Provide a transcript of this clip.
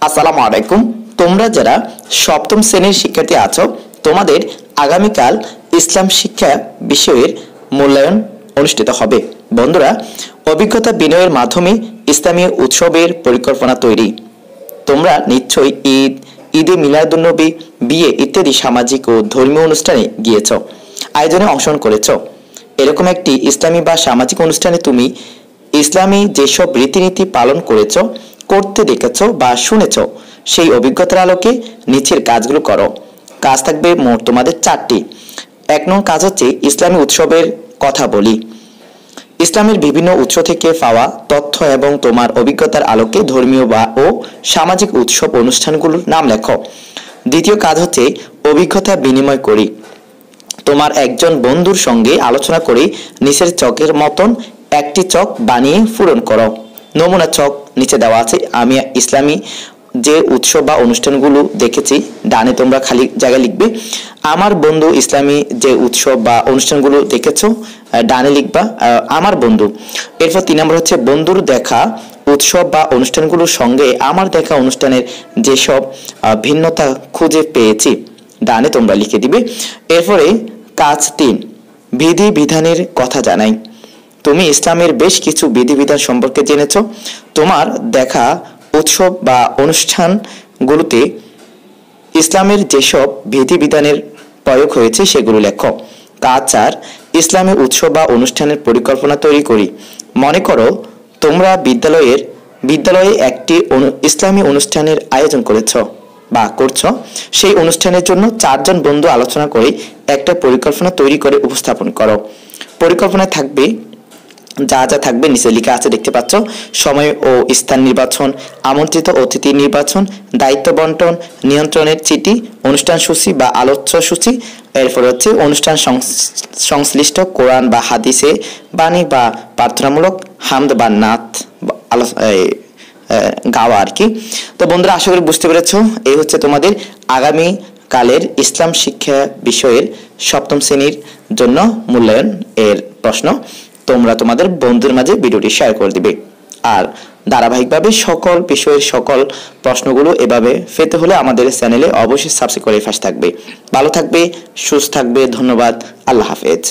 আসসালামু আলাইকুম। তোমরা যারা সপ্তম শ্রেণীর শিক্ষার্থী আছো, তোমাদের আগামীকাল ইসলাম শিক্ষা বিষয়ের মূল্যায়ন অনুষ্ঠিত হবে। বন্ধুরা, অভিজ্ঞতা বিনিময়ের মাধ্যমে ইসলামী উৎসবের পরিকল্পনা তৈরি। তোমরা নিশ্চয়ই ঈদে মিলাদুন্নবী, বিয়ে ইত্যাদি সামাজিক ও ধর্মীয় অনুষ্ঠানে গিয়েছ, আয়োজনে অংশগ্রহণ করেছ। এরকম একটি ইসলামী বা সামাজিক অনুষ্ঠানে তুমি ইসলামী যেসব রীতিনীতি পালন করেছ, করতে দেখেছ বা শুনেছ, সেই অভিজ্ঞতার আলোকে নিচের কাজগুলো করো। কাজ থাকবে মোট তোমাদের 4টি। 1 নং কাজ হচ্ছে ইসলামী উৎসবের কথা বলি। ইসলামের বিভিন্ন উৎস থেকে পাওয়া তথ্য এবং তোমার অভিজ্ঞতার আলোকে ধর্মীয় ও সামাজিক উৎসব অনুষ্ঠানগুলোর নাম লেখো। 2য় কাজ হচ্ছে অভিজ্ঞতা বিনিময় করি। তোমার একজন বন্ধুর সঙ্গে আলোচনা করে নিচের চকের মতন একটি চক বানিয়ে পূরণ করো। নমুনা চক নিচে দেওয়া আছে। আমি ইসলামী যে উৎসব বা অনুষ্ঠানগুলো দেখেছি, ডানে তোমরা খালি জায়গা লিখবে। আমার বন্ধু ইসলামী যে উৎসব বা অনুষ্ঠানগুলো দেখেছো, ডানে লিখবা আমার বন্ধু। এরপর 3 নম্বর হচ্ছে বন্ধুর দেখা উৎসব বা অনুষ্ঠানগুলোর সঙ্গে আমার দেখা অনুষ্ঠানের যেসব ভিন্নতা খুঁজে পেয়েছি, ডানে তোমরা লিখে দিবে। এরপরে কাজ 3, বিধি বিধানের কথা জানাই। তুমি ইসলামের বেশ কিছু বিধিবিধান সম্পর্কে জেনেছ। তোমার দেখা উৎসব বা অনুষ্ঠানগুলোতে ইসলামের যেসব বিধিবিধানের প্রয়োগ হয়েছে সেগুলো লেখো। কাজ 4, ইসলামী উৎসব বা অনুষ্ঠানের পরিকল্পনা তৈরি করি। মনে করো তোমরা বিদ্যালয়ে একটি ইসলামী অনুষ্ঠানের আয়োজন করেছ বা করছো। সেই অনুষ্ঠানের জন্য 4 জন বন্ধু আলোচনা করে একটা পরিকল্পনা তৈরি করে উপস্থাপন করো। পরিকল্পনায় থাকবে যা যা থাকবে নিচে লেখা আছে, দেখতে পাচ্ছ। সময় ও স্থান নির্বাচন, আমন্ত্রিত অতিথি নির্বাচন, দায়িত্ব বন্টন, নিয়ন্ত্রণের চিঠি, অনুষ্ঠান সূচি বা আলোচ্য সূচি। এরপর হচ্ছে অনুষ্ঠান সংশ্লিষ্ট কোরআন বা হাদিসে বাণী বা প্রার্থনামূলক হামদ বা নাত গাওয়া আর কি। তো বন্ধুরা, আশা করি বুঝতে পেরেছো। এই হচ্ছে তোমাদের আগামী কালের ইসলাম শিক্ষা বিষয়ের সপ্তম শ্রেণীর জন্য মূল্যায়ন এর প্রশ্ন। তোমরা তোমাদের বন্ধুদের মাঝে ভিডিওটি শেয়ার করে দিবে। আর ধারাবাহিকভাবে সকল বিষয়ের সকল প্রশ্নগুলো এভাবে পেতে হলে আমাদের চ্যানেলে অবশ্যই সাবস্ক্রাইব করে পাশে থাকবে। ভালো থাকবে, সুস্থ থাকবে। ধন্যবাদ। আল্লাহ হাফেজ।